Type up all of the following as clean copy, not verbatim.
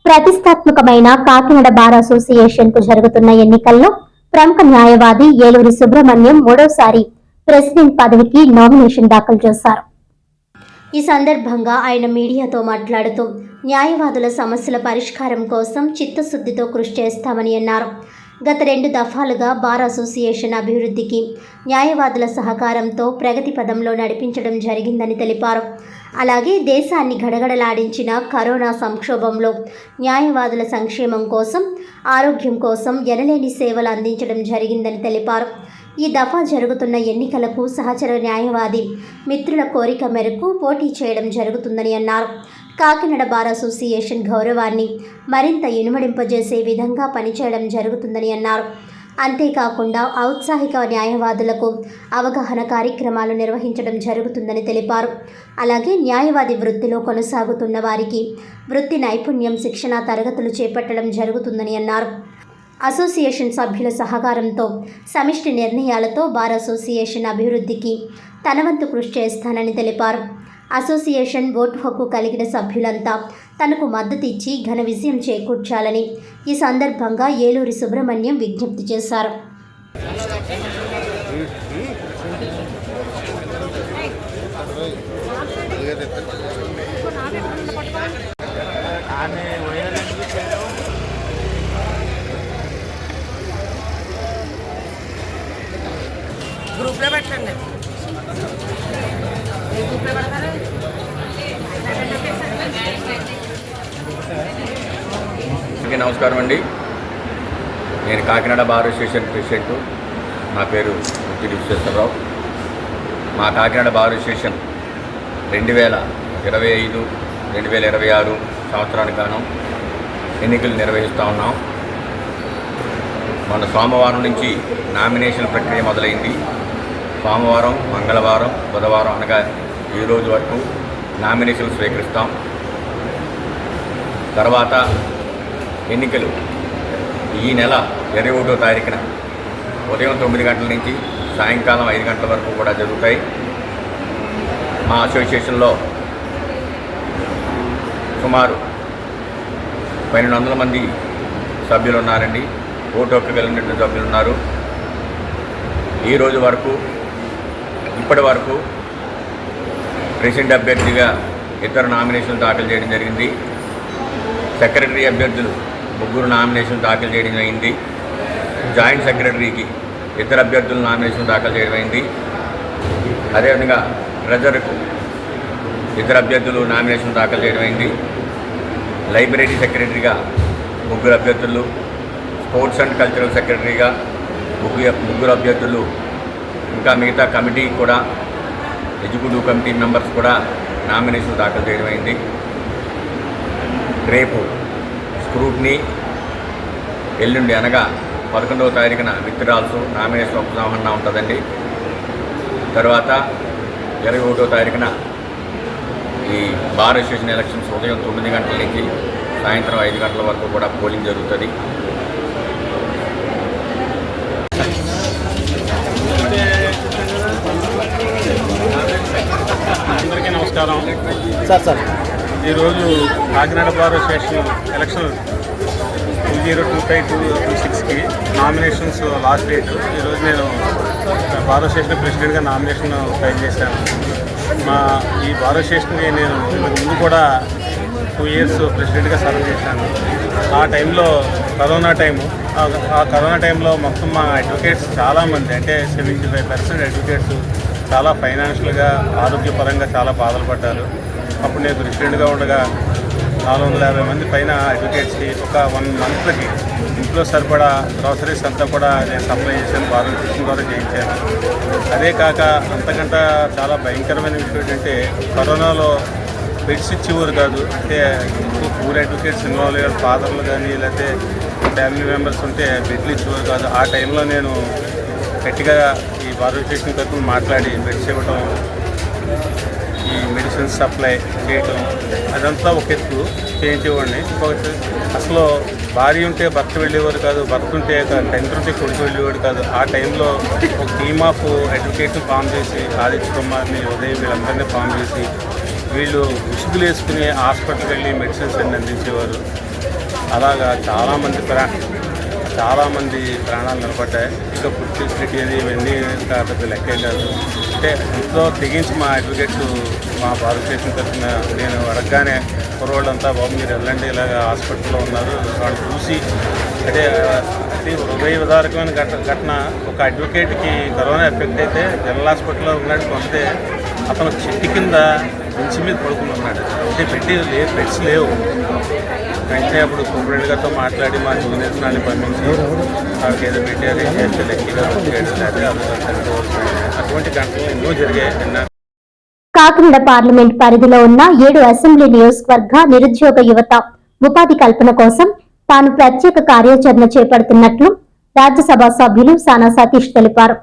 ప్రతిష్టాత్మకమైన Kakinada bar association కు జరుగుతున్న ఎన్నికల్లో ప్రముఖ న్యాయవాది ఏలూరి సుబ్రహ్మణ్యం మూడోసారి ప్రెసిడెంట్ పదవికి నామినేషన్ దాఖలు చేశారు. ఈ సందర్భంగా ఆయన మీడియాతో మాట్లాడుతూ న్యాయవాదుల సమస్యల పరిష్కారం కోసం చిత్తశుద్ధితో కృషి చేస్తామని అన్నారు. గత 2 దఫాలుగా బార్ అసోసియేషన్ అభివృద్ధికి న్యాయవాదుల సహకారంతో ప్రగతి పదంలో నడిపించడం జరిగిందని తెలిపారు. అలాగే దేశాన్ని గడగడలాడించిన కరోనా సంక్షోభంలో న్యాయవాదుల సంక్షేమం కోసం, ఆరోగ్యం కోసం ఎనలేని సేవలు అందించడం జరిగిందని తెలిపారు. ఈ దఫా జరుగుతున్న ఎన్నికలకు సహచర న్యాయవాది మిత్రుల కోరిక మేరకు పోటీ చేయడం జరుగుతుందని అన్నారు. కాకినాడ బార్ అసోసియేషన్ గౌరవాన్ని మరింత ఇనుమడింపజేసే విధంగా పనిచేయడం జరుగుతుందని అన్నారు. అంతేకాకుండా ఔత్సాహిక న్యాయవాదులకు అవగాహన కార్యక్రమాలు నిర్వహించడం జరుగుతుందని తెలిపారు. అలాగే న్యాయవాది వృత్తిలో కొనసాగుతున్న వారికి వృత్తి నైపుణ్యం శిక్షణ తరగతులు చేపట్టడం జరుగుతుందని అన్నారు. అసోసియేషన్ సభ్యుల సహకారంతో సమిష్టి నిర్ణయాలతో బార్ అసోసియేషన్ అభివృద్ధికి తన వంతు కృషి చేస్తానని తెలిపారు. అసోసియేషన్ ఓటు హక్కు కలిగిన సభ్యులంతా తనకు మద్దతు ఇచ్చి ఘన విజయం చేకూర్చాలని ఈ సందర్భంగా ఏలూరి సుబ్రహ్మణ్యం విజ్ఞప్తి చేశారు. గ్రూప్లో పెట్టండి. నమస్కారం అండి. నేను కాకినాడ బార్ అసోసియేషన్ ప్రెసిడెంట్. నా పేరు ముత్తిడి విశ్వేశ్వరరావు. మా కాకినాడ బార్ అసోసియేషన్ 2025, 2026 సంవత్సరానికి గాను ఎన్నికలు నిర్వహిస్తూ ఉన్నాం. మన సోమవారం నుంచి నామినేషన్ ప్రక్రియ మొదలైంది. సోమవారం, మంగళవారం, బుధవారం అనగా ఈ రోజు వరకు నామినేషన్లు స్వీకరిస్తాం. తర్వాత ఎన్నికలు ఈ నెల 21వ తారీఖున ఉదయం 9 గంటల నుంచి సాయంకాలం 5 గంటల వరకు కూడా జరుగుతాయి. మా అసోసియేషన్లో సుమారు 1200 మంది సభ్యులు ఉన్నారండి. ఓటు హక్కు కలిగిన సభ్యులు ఉన్నారు. ఈరోజు వరకు ఇప్పటి వరకు ప్రెసిడెంట్ అభ్యర్థిగా 2 నామినేషన్లు దాఖలు చేయడం జరిగింది. సెక్రటరీ అభ్యర్థులు 3 నామినేషన్లు దాఖలు చేయడం అయింది. జాయింట్ సెక్రటరీకి 2 అభ్యర్థులు నామినేషన్ దాఖలు చేయడం అయింది. అదేవిధంగా ట్రెజరర్కు 2 అభ్యర్థులు నామినేషన్ దాఖలు చేయడం అయింది. లైబ్రరీ సెక్రటరీగా 3 అభ్యర్థులు, స్పోర్ట్స్ అండ్ కల్చరల్ సెక్రటరీగా 3 అభ్యర్థులు, ఇంకా మిగతా కమిటీ కూడా ఎగ్జిక్యూటివ్ కమిటీ మెంబర్స్ కూడా నామినేషన్ దాఖలు చేయడం అయింది. రేపు స్క్రూట్నీ, ఎల్లుండి అనగా 11వ తారీఖున విత్డ్రాల్స్, నామినేషన్ ఉపసంహరణ ఉంటుందండి. తర్వాత 21వ తారీఖున ఈ బార్ అసోసియేషన్ ఎలక్షన్స్ ఉదయం 9 గంటల నుంచి సాయంత్రం 5 గంటల వరకు కూడా పోలింగ్ జరుగుతుంది. అందరికీ నమస్కారం. సార్ ఈరోజు కాకినాడ బార్ అసోసియేషన్ ఎలక్షన్ 2025-26కి నామినేషన్స్ లాస్ట్ డేట్. ఈరోజు నేను బార్ అసోసియేషన్ ప్రెసిడెంట్గా నామినేషన్ ఫైల్ చేశాను. ఈ బార్ అసోసియేషన్కి నేను ముందు కూడా 2 ఇయర్స్ ప్రెసిడెంట్గా సర్వ్ చేశాను. ఆ టైంలో ఆ కరోనా టైంలో మొత్తం మా అడ్వకేట్స్ చాలామంది, అంటే 75% అడ్వకేట్స్ చాలా ఫైనాన్షియల్గా, ఆరోగ్యపరంగా చాలా బాధలు పడ్డారు. అప్పుడు నేను ప్రెసిడెంట్గా ఉండగా 450 మంది పైన అడ్వకేట్స్కి ఒక 1 మంత్కి ఇంట్లో సరిపడా గ్రాసరీస్ అంతా కూడా నేను సప్లై చేశాను. బార్ అసోసియేషన్ ద్వారా చేయించాను. అదే కాక అంతకంటే చాలా భయంకరమైన విషయం ఏంటంటే కరోనాలో బెడ్స్ ఇచ్చేవారు కాదు. అంటే పూర్ అడ్వకేట్స్ ఇన్వాల్వ్ అయ్యారు, ఫాదర్లు కానీ లేకపోతే ఫ్యామిలీ మెంబర్స్ ఉంటే బెడ్లు ఇచ్చేవారు కాదు. ఆ టైంలో నేను గట్టిగా ఈ బార్ అసోసియేషన్ తరఫున మాట్లాడి బెడ్స్ ఇవ్వటం, ఈ మెడిసిన్స్ సప్లై చేయటం, అదంతా ఒక ఎత్తు చేయించేవాడిని. ఇంకొకటి అసలు భార్య ఉంటే భర్త వెళ్ళేవారు కాదు, భర్త ఉంటే తండ్రి ఉంటే కొడుకు వెళ్ళేవాడు కాదు. ఆ టైంలో ఒక టీమ్ ఆఫ్ అడ్వకేట్ని ఫామ్ చేసి ఆదిత్య కుమార్ని, ఉదయం వీళ్ళందరినీ ఫామ్ చేసి వీళ్ళు విసుగులు వేసుకుని హాస్పిటల్కి వెళ్ళి మెడిసిన్స్ అన్ని అందించేవారు. అలాగా చాలామంది ప్రాణాలు నిలబడ్డాయి. ఇంకా పుట్టి సిటీ ఇవన్నీ పెద్ద లెక్కే కాదు. అంటే ఇంట్లో తెగించి మా అడ్వకేట్స్ మా భారతదేశం తరఫున నేను అడగగానే కుర్రోళ్ళంతా బాబు మీరు వెళ్ళండి, ఇలాగ హాస్పిటల్లో ఉన్నారు, వాళ్ళు చూసి అంటే అతి హృదయ విదారకమైన ఘటన. ఒక అడ్వకేట్కి కరోనా ఎఫెక్ట్ అయితే జనరల్ హాస్పిటల్లో ఉన్నాడు, వస్తే అతను చెట్టు కింద బెంచ్ మీద పడుకుని ఉన్నాడు. అంటే బెడ్స్ లేవు. వెంటనే అప్పుడు సూపరింటెండెంట్ గారితో మాట్లాడి మా జూనియర్స్ నాన్ని పంపించి వాళ్ళకి ఏదో పెట్టారు, ఏం చేస్తే లెక్కగా అటువంటి ఘటనలు ఎన్నో జరిగాయి. కాకినాడ పార్లమెంట్ పరిధిలో ఉన్న 7 అసెంబ్లీ నియోజకవర్గ నిరుద్యోగ యువత ఉపాధి కల్పన కోసం తాను ప్రత్యేక కార్యాచరణ చేపడుతున్నట్లు రాజ్యసభ సభ్యులు సానా సతీష్ తెలిపారు.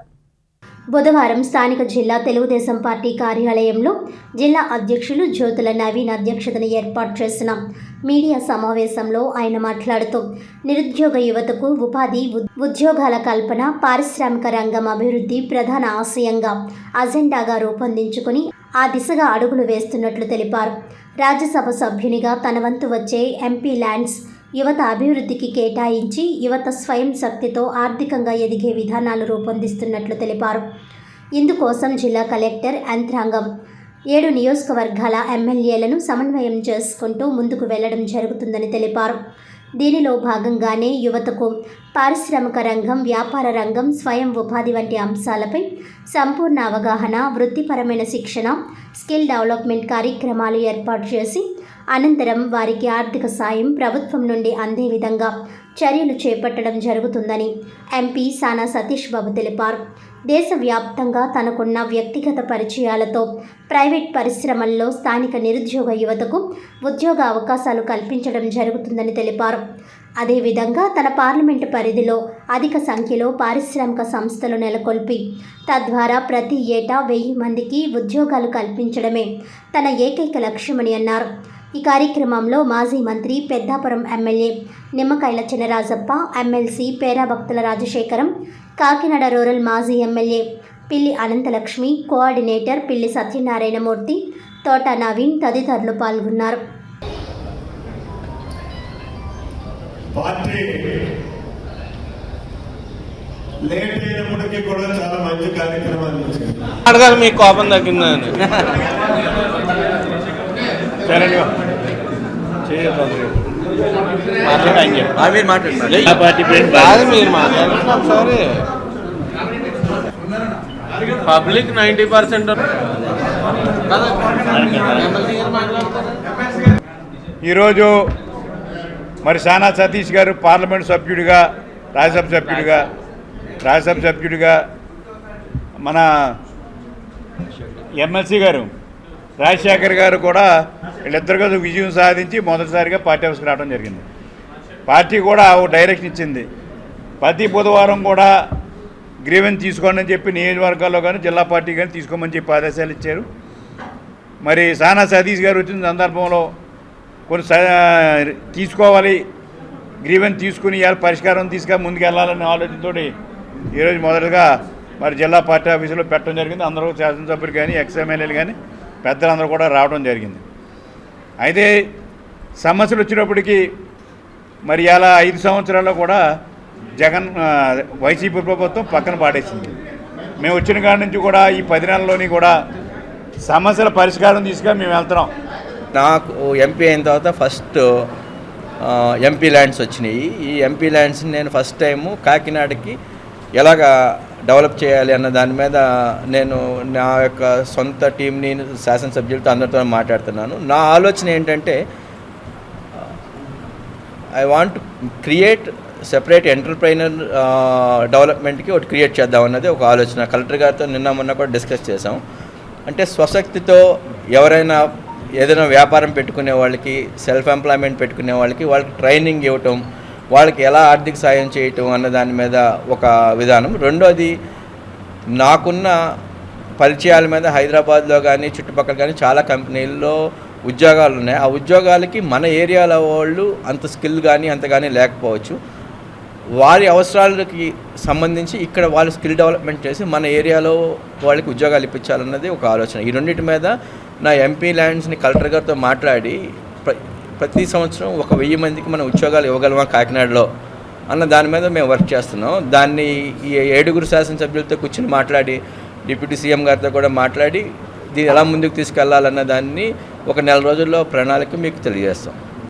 బుధవారం స్థానిక జిల్లా తెలుగుదేశం పార్టీ కార్యాలయంలో జిల్లా అధ్యక్షులు జ్యోతుల నవీన్ అధ్యక్షతన ఏర్పాటు చేసిన మీడియా సమావేశంలో ఆయన మాట్లాడుతూ నిరుద్యోగ యువతకు ఉపాధి, ఉద్యోగాల కల్పన, పారిశ్రామిక రంగం అభివృద్ధి ప్రధాన ఆశయంగా అజెండాగా రూపొందించుకుని ఆ దిశగా అడుగులు వేస్తున్నట్లు తెలిపారు. రాజ్యసభ సభ్యునిగా తన వంతు వచ్చే ఎంపీ ల్యాండ్స్ యువత అభివృద్ధికి కేటాయించి యువత స్వయం శక్తితో ఆర్థికంగా ఎదిగే విధానాలు రూపొందిస్తున్నట్లు తెలిపారు. ఇందుకోసం జిల్లా కలెక్టర్ యంత్రాంగం 7 నియోజకవర్గాల ఎమ్మెల్యేలను సమన్వయం చేసుకుంటూ ముందుకు వెళ్లడం జరుగుతుందని తెలిపారు. దీనిలో భాగంగానే యువతకు పారిశ్రామిక రంగం, వ్యాపార రంగం, స్వయం ఉపాధి వంటి అంశాలపై సంపూర్ణ అవగాహన, వృత్తిపరమైన శిక్షణ, స్కిల్ డెవలప్మెంట్ కార్యక్రమాలు ఏర్పాటు చేసి అనంతరం వారికి ఆర్థిక సాయం ప్రభుత్వం నుండి అందే విధంగా చర్యలు చేపట్టడం జరుగుతుందని ఎంపీ సానా సతీష్ బాబు తెలిపారు. దేశవ్యాప్తంగా తనకున్న వ్యక్తిగత పరిచయాలతో ప్రైవేట్ పరిశ్రమల్లో స్థానిక నిరుద్యోగ యువతకు ఉద్యోగ అవకాశాలు కల్పించడం జరుగుతుందని తెలిపారు. అదేవిధంగా తన పార్లమెంటు పరిధిలో అధిక సంఖ్యలో పారిశ్రామిక సంస్థలు నెలకొల్పి తద్వారా ప్రతి ఏటా 1000 మందికి ఉద్యోగాలు కల్పించడమే తన ఏకైక లక్ష్యమని అన్నారు. ఈ కార్యక్రమంలో మాజీ మంత్రి Peddapuram MLA Nimmakayala Chinarajappa, MLC పేరాభక్తుల Rajasekharam, Kakinada rural మాజీ ఎమ్మెల్యే పిల్లి అనంతలక్ష్మి, కోఆర్డినేటర్ పిల్లి సత్యనారాయణమూర్తి, తోట నవీన్ తదితరులు పాల్గొన్నారు. పార్టీ లేట్ అయినప్పటికీ కూడా చాలా మంచి కార్యక్రమాలు అడగాలి, మీకు కోపం తగ్గిందని పబ్లిక్ 90%. ఈరోజు మరి సానా సతీష్ గారు పార్లమెంట్ సభ్యుడిగా, రాజ్యసభ సభ్యుడిగా మన ఎమ్మెల్సీ గారు రాజశేఖర్ గారు కూడా వీళ్ళిద్దరు కలిసి విజయం సాధించి మొదటిసారిగా పార్టీ హౌస్కి రావడం జరిగింది. పార్టీ కూడా ఒక డైరెక్షన్ ఇచ్చింది. ప్రతి బుధవారం కూడా గ్రీవెన్స్ తీసుకోండి అని చెప్పి నియోజకవర్గాల్లో కానీ జిల్లా పార్టీ కానీ తీసుకోమని చెప్పి ఆదేశాలు ఇచ్చారు. మరి సానా సతీష్ గారు వచ్చిన సందర్భంలో కొన్ని తీసుకోవాలి, గ్రీవెన్స్ తీసుకుని ఇవాళ పరిష్కారం ముందుకు వెళ్ళాలనే ఆలోచనతో ఈరోజు మొదటగా మరి జిల్లా పార్టీ ఆఫీసులో పెట్టడం జరిగింది. అందరూ శాసనసభ్యులు కానీ ఎక్స్ఎమ్మెల్యేలు కానీ పెద్దలందరూ కూడా రావడం జరిగింది. అయితే సమస్యలు వచ్చినప్పటికీ మరి ఇలా 5 సంవత్సరాల్లో కూడా వైసీపీ ప్రభుత్వం పక్కన పాడేసింది. మేము వచ్చిన కాడి నుంచి కూడా ఈ 10 నెలల్లోని కూడా సమస్యల పరిష్కారం తీసుకొని మేము వెళ్తున్నాం. నాకు ఎంపీ అయిన తర్వాత ఫస్ట్ ఎంపీ ల్యాండ్స్ వచ్చినాయి. ఈ ఎంపీ ల్యాండ్స్ని నేను ఫస్ట్ టైము కాకినాడకి ఎలాగా డెవలప్ చేయాలి అన్న దాని మీద నేను నా యొక్క సొంత టీంని శాసనసభ్యులతో అందరితో మాట్లాడుతున్నాను. నా ఆలోచన ఏంటంటే I want create separate entrepreneur డెవలప్మెంట్కి ఒకటి క్రియేట్ చేద్దామన్నది ఒక ఆలోచన. కలెక్టర్ గారితో మొన్న కూడా డిస్కస్ చేసాం. అంటే స్వశక్తితో ఎవరైనా ఏదైనా వ్యాపారం పెట్టుకునే వాళ్ళకి, సెల్ఫ్ ఎంప్లాయ్మెంట్ పెట్టుకునే వాళ్ళకి ట్రైనింగ్ ఇవ్వటం, వాళ్ళకి ఎలా ఆర్థిక సాయం చేయటం అన్న దాని మీద ఒక విధానం. రెండోది, నాకున్న పరిచయాల మీద హైదరాబాద్లో కానీ చుట్టుపక్కల కానీ చాలా కంపెనీల్లో ఉద్యోగాలు ఉన్నాయి. ఆ ఉద్యోగాలకి మన ఏరియాలో వాళ్ళు అంత స్కిల్ కానీ అంత కానీ లేకపోవచ్చు. వారి అవసరాలకి సంబంధించి ఇక్కడ వాళ్ళు స్కిల్ డెవలప్మెంట్ చేసి మన ఏరియాలో వాళ్ళకి ఉద్యోగాలు ఇప్పించాలన్నది ఒక ఆలోచన. ఈ రెండింటి మీద నా ఎంపీ ల్యాండ్స్ని కలెక్టర్ గారితో మాట్లాడి ప్రతి సంవత్సరం 1000 మందికి మనం ఉద్యోగాలు ఇవ్వగలమా కాకినాడలో అన్న దాని మీద మేము వర్క్ చేస్తున్నాం. దాన్ని ఈ 7 శాసనసభ్యులతో కూర్చొని మాట్లాడి డిప్యూటీ సీఎం గారితో కూడా మాట్లాడి దీన్ని ఎలా ముందుకు తీసుకెళ్లాలన్న దాన్ని ఒక నెల రోజుల్లో ప్రణాళిక మీకు తెలియజేస్తాం.